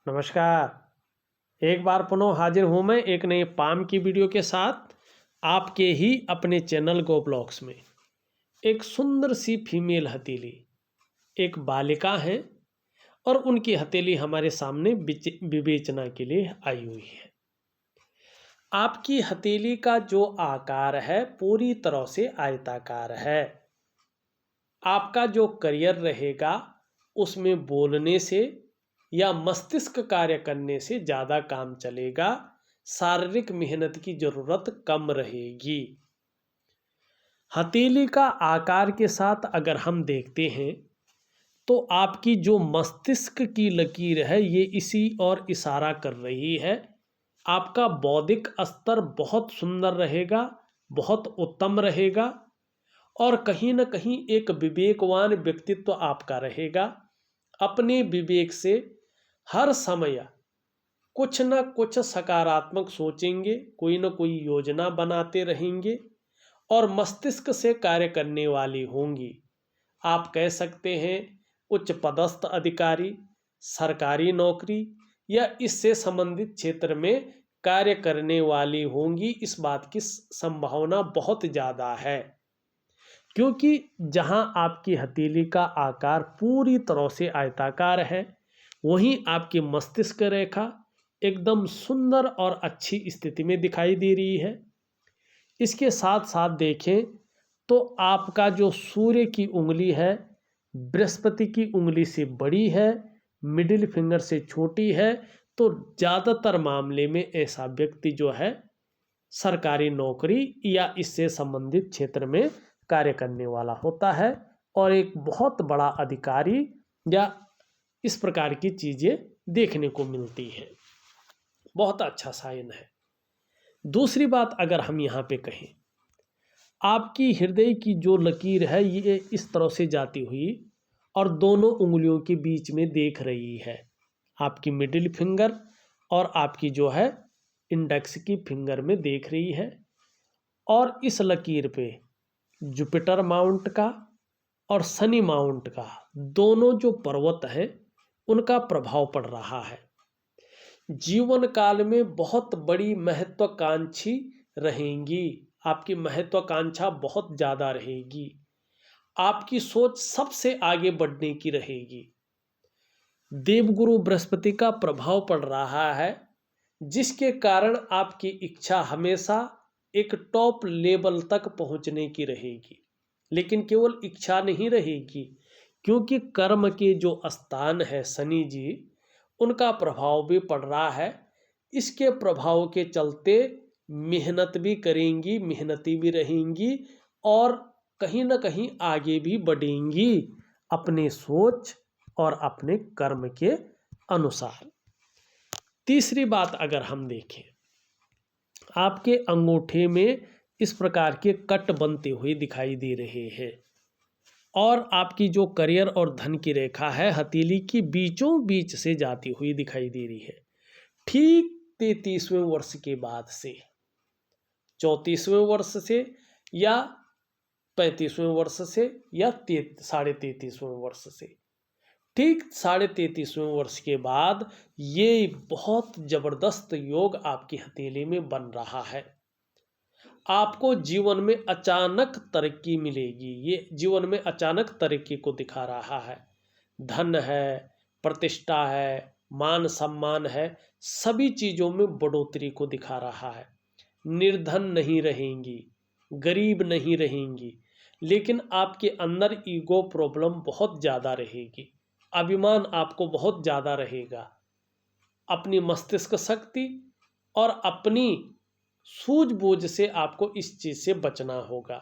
नमस्कार। एक बार पुनः हाजिर हूँ मैं एक नए पाम की वीडियो के साथ आपके ही अपने चैनल गो ब्लॉग्स में। एक सुंदर सी फीमेल हथेली, एक बालिका है और उनकी हथेली हमारे सामने विवेचना के लिए आई हुई है। आपकी हथेली का जो आकार है पूरी तरह से आयताकार है। आपका जो करियर रहेगा उसमें बोलने से या मस्तिष्क कार्य करने से ज़्यादा काम चलेगा। शारीरिक मेहनत की ज़रूरत कम रहेगी। हथेली का आकार के साथ अगर हम देखते हैं तो आपकी जो मस्तिष्क की लकीर है ये इसी और इशारा कर रही है। आपका बौद्धिक स्तर बहुत सुंदर रहेगा, बहुत उत्तम रहेगा और कहीं ना कहीं एक विवेकवान व्यक्तित्व आपका रहेगा। अपने विवेक से हर समय कुछ न कुछ सकारात्मक सोचेंगे, कोई न कोई योजना बनाते रहेंगे और मस्तिष्क से कार्य करने वाली होंगी। आप कह सकते हैं उच्च पदस्थ अधिकारी, सरकारी नौकरी या इससे संबंधित क्षेत्र में कार्य करने वाली होंगी। इस बात की संभावना बहुत ज़्यादा है क्योंकि जहां आपकी हथेली का आकार पूरी तरह से आयताकार है वहीं आपकी मस्तिष्क रेखा एकदम सुंदर और अच्छी स्थिति में दिखाई दे रही है। इसके साथ साथ देखें तो आपका जो सूर्य की उंगली है बृहस्पति की उंगली से बड़ी है, मिडिल फिंगर से छोटी है। तो ज़्यादातर मामले में ऐसा व्यक्ति जो है सरकारी नौकरी या इससे संबंधित क्षेत्र में कार्य करने वाला होता है और एक बहुत बड़ा अधिकारी या इस प्रकार की चीज़ें देखने को मिलती हैं। बहुत अच्छा साइन है। दूसरी बात अगर हम यहाँ पे कहें, आपकी हृदय की जो लकीर है ये इस तरह से जाती हुई और दोनों उंगलियों के बीच में देख रही है। आपकी मिडिल फिंगर और आपकी जो है इंडेक्स की फिंगर में देख रही है और इस लकीर पे जुपिटर माउंट का और शनि माउंट का दोनों जो पर्वत हैं उनका प्रभाव पड़ रहा है। जीवन काल में बहुत बड़ी महत्वाकांक्षी रहेंगी। आपकी महत्वाकांक्षा बहुत ज़्यादा रहेगी। आपकी सोच सबसे आगे बढ़ने की रहेगी। देवगुरु बृहस्पति का प्रभाव पड़ रहा है जिसके कारण आपकी इच्छा हमेशा एक टॉप लेवल तक पहुंचने की रहेगी। लेकिन केवल इच्छा नहीं रहेगी क्योंकि कर्म के जो स्थान है शनि जी उनका प्रभाव भी पड़ रहा है। इसके प्रभाव के चलते मेहनत भी करेंगी, मेहनती भी रहेंगी और कहीं ना कहीं आगे भी बढ़ेंगी अपने सोच और अपने कर्म के अनुसार। तीसरी बात अगर हम देखें, आपके अंगूठे में इस प्रकार के कट बनते हुए दिखाई दे रहे हैं और आपकी जो करियर और धन की रेखा है हथेली की बीचों बीच से जाती हुई दिखाई दे रही है। ठीक 33वें वर्ष के बाद से, 34वें वर्ष से या 35वें वर्ष से या 33.5वें वर्ष से, ठीक 33.5वें वर्ष के बाद ये बहुत ज़बरदस्त योग आपकी हथेली में बन रहा है। आपको जीवन में अचानक तरक्की मिलेगी। ये जीवन में अचानक तरक्की को दिखा रहा है। धन है, प्रतिष्ठा है, मान सम्मान है, सभी चीज़ों में बढ़ोतरी को दिखा रहा है। निर्धन नहीं रहेंगी, गरीब नहीं रहेंगी, लेकिन आपके अंदर ईगो प्रॉब्लम बहुत ज़्यादा रहेगी। अभिमान आपको बहुत ज़्यादा रहेगा। अपनी मस्तिष्क शक्ति और अपनी सूझबूझ से आपको इस चीज़ से बचना होगा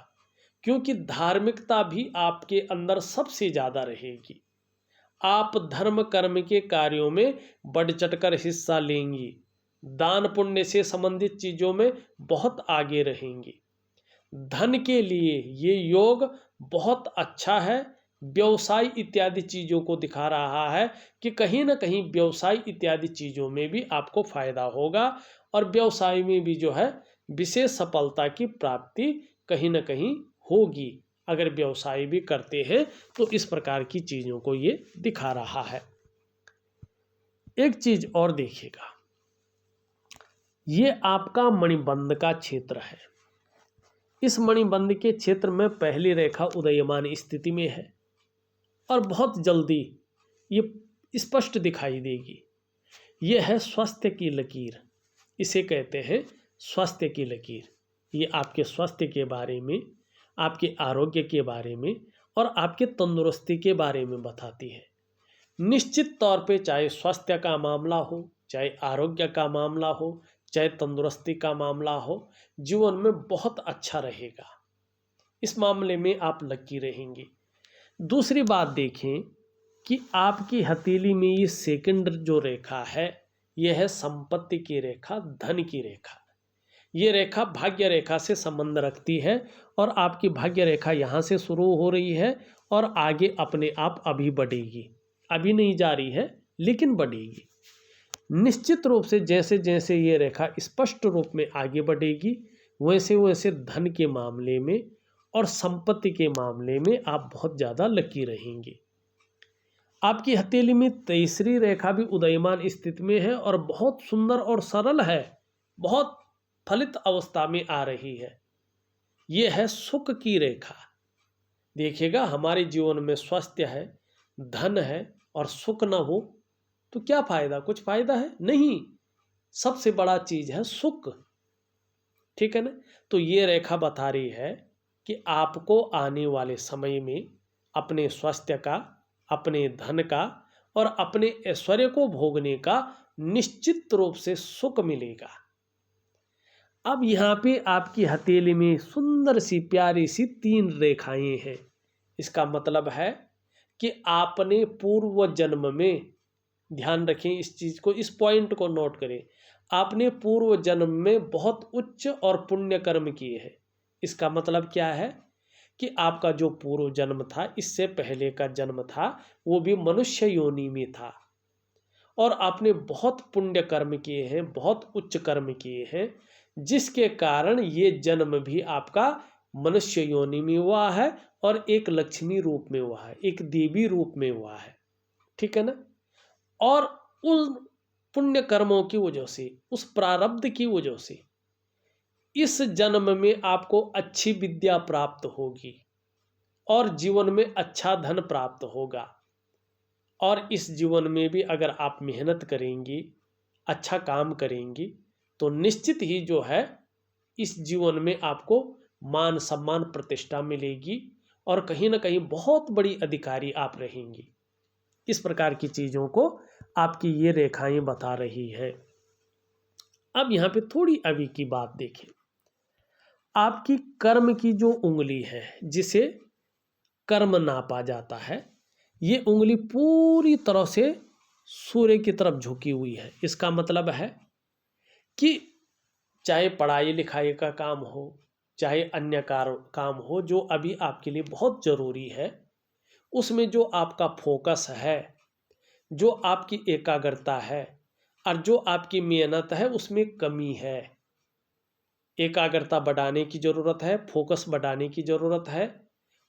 क्योंकि धार्मिकता भी आपके अंदर सबसे ज़्यादा रहेगी। आप धर्म कर्म के कार्यों में बढ़ चढ़कर हिस्सा लेंगी। दान पुण्य से संबंधित चीज़ों में बहुत आगे रहेंगी। धन के लिए ये योग बहुत अच्छा है। व्यवसाय इत्यादि चीज़ों को दिखा रहा है कि कहीं ना कहीं व्यवसाय इत्यादि चीज़ों में भी आपको फायदा होगा और व्यवसाय में भी जो है विशेष सफलता की प्राप्ति कहीं ना कहीं होगी। अगर व्यवसाय भी करते हैं तो इस प्रकार की चीज़ों को ये दिखा रहा है। एक चीज और देखिएगा, ये आपका मणिबंध का क्षेत्र है। इस मणिबंध के क्षेत्र में पहली रेखा उदयमान स्थिति में है और बहुत जल्दी ये स्पष्ट दिखाई देगी। ये है स्वास्थ्य की लकीर, इसे कहते हैं स्वास्थ्य की लकीर। ये आपके स्वास्थ्य के बारे में, आपके आरोग्य के बारे में और आपके तंदुरुस्ती के बारे में बताती है। निश्चित तौर पे चाहे स्वास्थ्य का मामला हो, चाहे आरोग्य का मामला हो, चाहे तंदुरुस्ती का मामला हो, जीवन में बहुत अच्छा रहेगा। इस मामले में आप लकी रहेंगे। दूसरी बात देखें कि आपकी हथेली में ये सेकंड जो रेखा है, यह है संपत्ति की रेखा, धन की रेखा। ये रेखा भाग्य रेखा से संबंध रखती है और आपकी भाग्य रेखा यहाँ से शुरू हो रही है और आगे अपने आप अभी बढ़ेगी। अभी नहीं जा रही है लेकिन बढ़ेगी। निश्चित रूप से जैसे जैसे ये रेखा स्पष्ट रूप में आगे बढ़ेगी, वैसे वैसे धन के मामले में और संपत्ति के मामले में आप बहुत ज़्यादा लकी रहेंगे। आपकी हथेली में तीसरी रेखा भी उदयमान स्थिति में है और बहुत सुंदर और सरल है, बहुत फलित अवस्था में आ रही है। यह है सुख की रेखा। देखिएगा, हमारे जीवन में स्वास्थ्य है, धन है और सुख न हो तो क्या फायदा? कुछ फायदा है नहीं। सबसे बड़ा चीज है सुख, ठीक है ना। तो ये रेखा बता रही है कि आपको आने वाले समय में अपने स्वास्थ्य का, अपने धन का और अपने ऐश्वर्य को भोगने का निश्चित रूप से सुख मिलेगा। अब यहाँ पे आपकी हथेली में सुंदर सी प्यारी सी 3 रेखाएं हैं। इसका मतलब है कि आपने पूर्व जन्म में, ध्यान रखें इस चीज को, इस पॉइंट को नोट करें, आपने पूर्व जन्म में बहुत उच्च और पुण्य कर्म किए हैं। इसका मतलब क्या है कि आपका जो पूर्व जन्म था, इससे पहले का जन्म था, वो भी मनुष्य योनि में था और आपने बहुत पुण्य कर्म किए हैं, बहुत उच्च कर्म किए हैं, जिसके कारण ये जन्म भी आपका मनुष्य योनि में हुआ है और एक लक्ष्मी रूप में हुआ है, एक देवी रूप में हुआ है, ठीक है ना। और उन पुण्य कर्मों की वजह से, उस प्रारब्ध की वजह से इस जन्म में आपको अच्छी विद्या प्राप्त होगी और जीवन में अच्छा धन प्राप्त होगा। और इस जीवन में भी अगर आप मेहनत करेंगी, अच्छा काम करेंगी, तो निश्चित ही जो है इस जीवन में आपको मान सम्मान प्रतिष्ठा मिलेगी और कहीं ना कहीं बहुत बड़ी अधिकारी आप रहेंगी। इस प्रकार की चीज़ों को आपकी ये रेखाएं बता रही है। अब यहाँ पे थोड़ी अभी की बात देखें। आपकी कर्म की जो उंगली है, जिसे कर्म नापा जाता है, ये उंगली पूरी तरह से सूर्य की तरफ झुकी हुई है। इसका मतलब है कि चाहे पढ़ाई लिखाई का काम हो, चाहे अन्य काम हो जो अभी आपके लिए बहुत ज़रूरी है, उसमें जो आपका फोकस है, जो आपकी एकाग्रता है और जो आपकी मेहनत है, उसमें कमी है। एकाग्रता बढ़ाने की ज़रूरत है, फोकस बढ़ाने की ज़रूरत है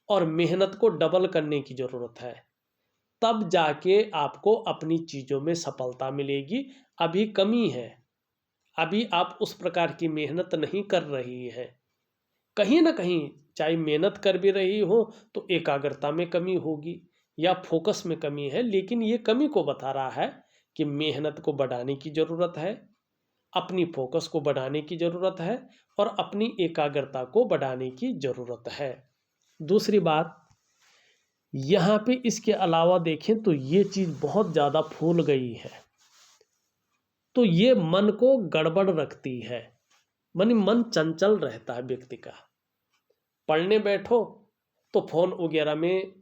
और मेहनत को डबल करने की ज़रूरत है। तब जाके आपको अपनी चीज़ों में सफलता मिलेगी। अभी कमी है, अभी आप उस प्रकार की मेहनत नहीं कर रही हैं। कहीं ना कहीं चाहे मेहनत कर भी रही हो तो एकाग्रता में कमी होगी या फोकस में कमी है, लेकिन ये कमी को बता रहा है कि मेहनत को बढ़ाने की ज़रूरत है, अपनी फोकस को बढ़ाने की ज़रूरत है और अपनी एकाग्रता को बढ़ाने की ज़रूरत है। दूसरी बात, यहाँ पे इसके अलावा देखें तो ये चीज़ बहुत ज़्यादा फूल गई है, तो ये मन को गड़बड़ रखती है। मानी मन चंचल रहता है व्यक्ति का। पढ़ने बैठो तो फोन वगैरह में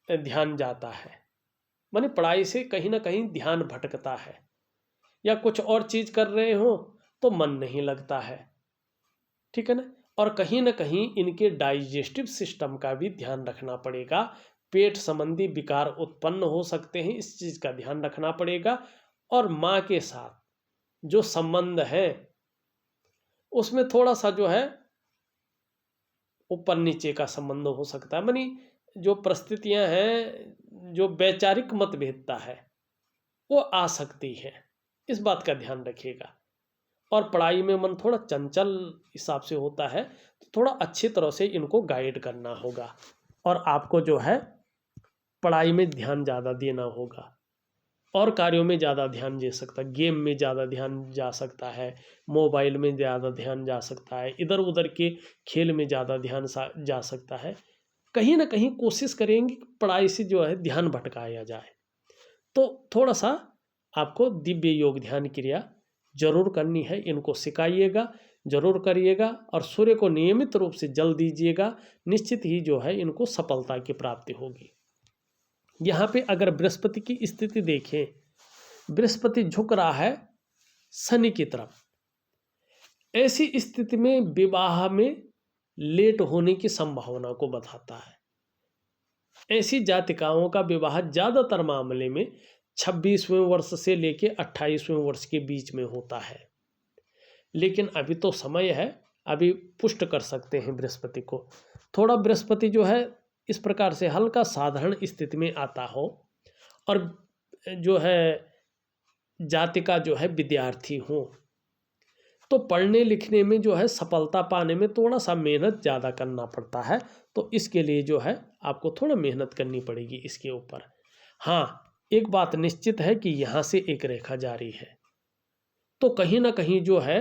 ध्यान जाता है, मानी पढ़ाई से कहीं ना कहीं ध्यान भटकता है, या कुछ और चीज़ कर रहे हो तो मन नहीं लगता है, ठीक है ना। और कहीं ना कहीं इनके डाइजेस्टिव सिस्टम का भी ध्यान रखना पड़ेगा। पेट संबंधी विकार उत्पन्न हो सकते हैं, इस चीज़ का ध्यान रखना पड़ेगा। और माँ के साथ जो संबंध है उसमें थोड़ा सा जो है ऊपर नीचे का संबंध हो सकता है, मानी जो परिस्थितियां हैं, जो वैचारिक मतभेदता है, वो आ सकती है, इस बात का ध्यान रखिएगा। और पढ़ाई में मन थोड़ा चंचल हिसाब से होता है, तो थोड़ा अच्छी तरह से इनको गाइड करना होगा और आपको जो है पढ़ाई में ध्यान ज़्यादा देना होगा। और कार्यों में ज़्यादा ध्यान दे सकता है, गेम में ज़्यादा ध्यान जा सकता है, मोबाइल में ज़्यादा ध्यान जा सकता है, इधर उधर के खेल में ज़्यादा ध्यान जा सकता है। कहीं ना कहीं कोशिश करेंगे कि पढ़ाई से जो है ध्यान भटकाया जाए। तो थोड़ा सा आपको दिव्य योग ध्यान क्रिया जरूर करनी है, इनको सिखाइएगा, जरूर करिएगा और सूर्य को नियमित रूप से जल दीजिएगा। निश्चित ही जो है इनको सफलता की प्राप्ति होगी। यहाँ पे अगर बृहस्पति की स्थिति देखें, बृहस्पति झुक रहा है शनि की तरफ। ऐसी स्थिति में विवाह में लेट होने की संभावना को बताता है। ऐसी जातिकाओं का विवाह ज़्यादातर मामले में 26वें वर्ष से लेके 28वें वर्ष के बीच में होता है। लेकिन अभी तो समय है, अभी पुष्ट कर सकते हैं बृहस्पति को। थोड़ा बृहस्पति जो है इस प्रकार से हल्का साधारण स्थिति में आता हो और जो है जातिका जो है विद्यार्थी हो, तो पढ़ने लिखने में जो है सफलता पाने में थोड़ा सा मेहनत ज़्यादा करना पड़ता है। तो इसके लिए जो है आपको थोड़ा मेहनत करनी पड़ेगी इसके ऊपर। हाँ, एक बात निश्चित है कि यहाँ से एक रेखा जारी है, तो कहीं ना कहीं जो है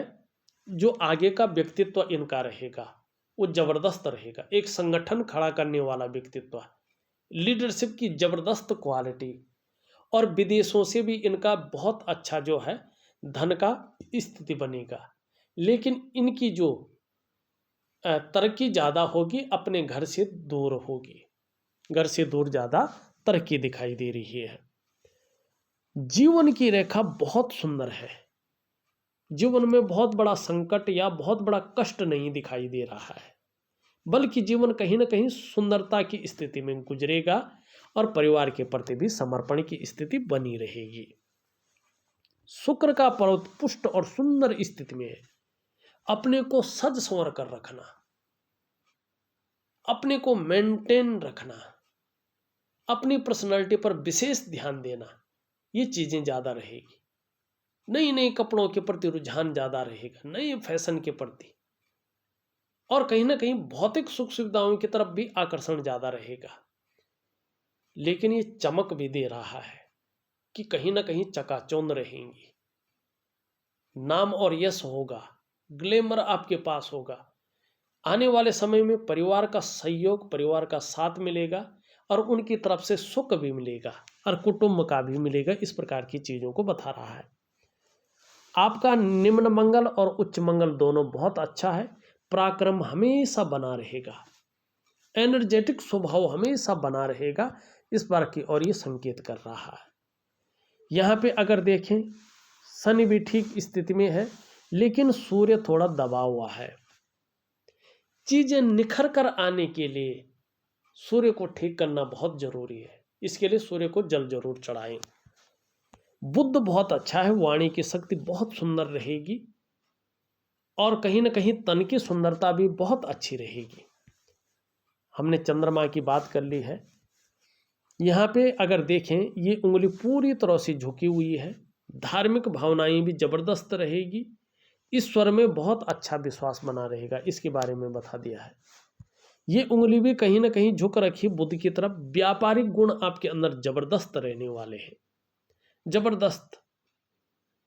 जो आगे का व्यक्तित्व इनका रहेगा वो ज़बरदस्त रहेगा। एक संगठन खड़ा करने वाला व्यक्तित्व, लीडरशिप की ज़बरदस्त क्वालिटी, और विदेशों से भी इनका बहुत अच्छा जो है धन का स्थिति बनेगा। लेकिन इनकी जो तरक्की ज़्यादा होगी अपने घर से दूर होगी, घर से दूर ज़्यादा तरक्की दिखाई दे रही है। जीवन की रेखा बहुत सुंदर है, जीवन में बहुत बड़ा संकट या बहुत बड़ा कष्ट नहीं दिखाई दे रहा है, बल्कि जीवन कहीं ना कहीं सुंदरता की स्थिति में गुजरेगा और परिवार के प्रति भी समर्पण की स्थिति बनी रहेगी। शुक्र का पर्वत पुष्ट और सुंदर स्थिति में है। अपने को सज संवर कर रखना, अपने को मेंटेन रखना, अपनी पर्सनालिटी पर विशेष ध्यान देना, ये चीजें ज्यादा रहेगी। नई नई कपड़ों के प्रति रुझान ज्यादा रहेगा, नए फैशन के प्रति, और कहीं ना कहीं भौतिक सुख सुविधाओं की तरफ भी आकर्षण ज्यादा रहेगा। लेकिन ये चमक भी दे रहा है कि कहीं ना कहीं चकाचौंध रहेंगी, नाम और यश होगा, ग्लैमर आपके पास होगा। आने वाले समय में परिवार का सहयोग, परिवार का साथ मिलेगा और उनकी तरफ से सुख भी मिलेगा और कुटुंब का भी मिलेगा। इस प्रकार की चीजों को बता रहा है। आपका निम्न मंगल और उच्च मंगल दोनों बहुत अच्छा है। पराक्रम हमेशा बना रहेगा, एनर्जेटिक स्वभाव हमेशा बना रहेगा, इस बार की ओर ये संकेत कर रहा है। यहाँ पे अगर देखें शनि भी ठीक स्थिति में है, लेकिन सूर्य थोड़ा दबा हुआ है। चीजें निखर कर आने के लिए सूर्य को ठीक करना बहुत जरूरी है, इसके लिए सूर्य को जल जरूर चढ़ाएं। बुध बहुत अच्छा है, वाणी की शक्ति बहुत सुंदर रहेगी और कहीं ना कहीं तन की सुंदरता भी बहुत अच्छी रहेगी। हमने चंद्रमा की बात कर ली है। यहाँ पे अगर देखें ये उंगली पूरी तरह से झुकी हुई है, धार्मिक भावनाएं भी जबरदस्त रहेगी, ईश्वर में बहुत अच्छा विश्वास बना रहेगा, इसके बारे में बता दिया है। ये उंगली भी कहीं ना कहीं झुक रखी बुध की तरफ। व्यापारिक गुण आपके अंदर जबरदस्त रहने वाले हैं, जबरदस्त।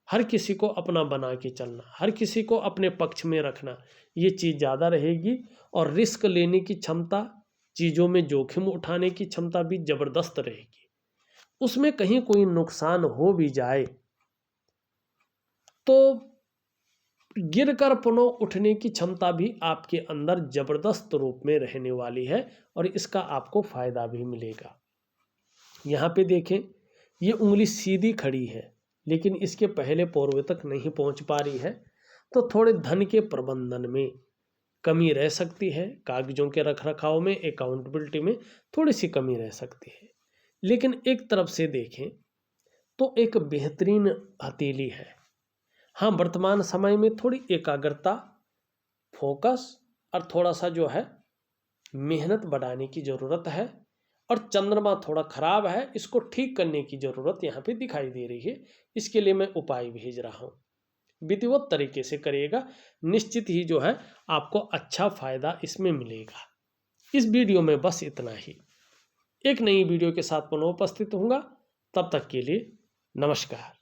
हर किसी को अपना बना के चलना, हर किसी को अपने पक्ष में रखना, ये चीज़ ज़्यादा रहेगी। और रिस्क लेने की क्षमता, चीज़ों में जोखिम उठाने की क्षमता भी जबरदस्त रहेगी। उसमें कहीं कोई नुकसान हो भी जाए तो गिरकर पुनः उठने की क्षमता भी आपके अंदर जबरदस्त रूप में रहने वाली है और इसका आपको फायदा भी मिलेगा। यहाँ पे देखें ये उंगली सीधी खड़ी है, लेकिन इसके पहले पौरवे तक नहीं पहुंच पा रही है, तो थोड़े धन के प्रबंधन में कमी रह सकती है, कागजों के रख रखाव में, अकाउंटेबिलिटी में थोड़ी सी कमी रह सकती है। लेकिन एक तरफ से देखें तो एक बेहतरीन हथेली है। हाँ, वर्तमान समय में थोड़ी एकाग्रता, फोकस और थोड़ा सा जो है मेहनत बढ़ाने की ज़रूरत है। और चंद्रमा थोड़ा खराब है, इसको ठीक करने की ज़रूरत यहाँ पे दिखाई दे रही है। इसके लिए मैं उपाय भेज रहा हूँ, विधिवत तरीके से करिएगा, निश्चित ही जो है आपको अच्छा फायदा इसमें मिलेगा। इस वीडियो में बस इतना ही। एक नई वीडियो के साथ पुनः उपस्थित होऊंगा, तब तक के लिए नमस्कार।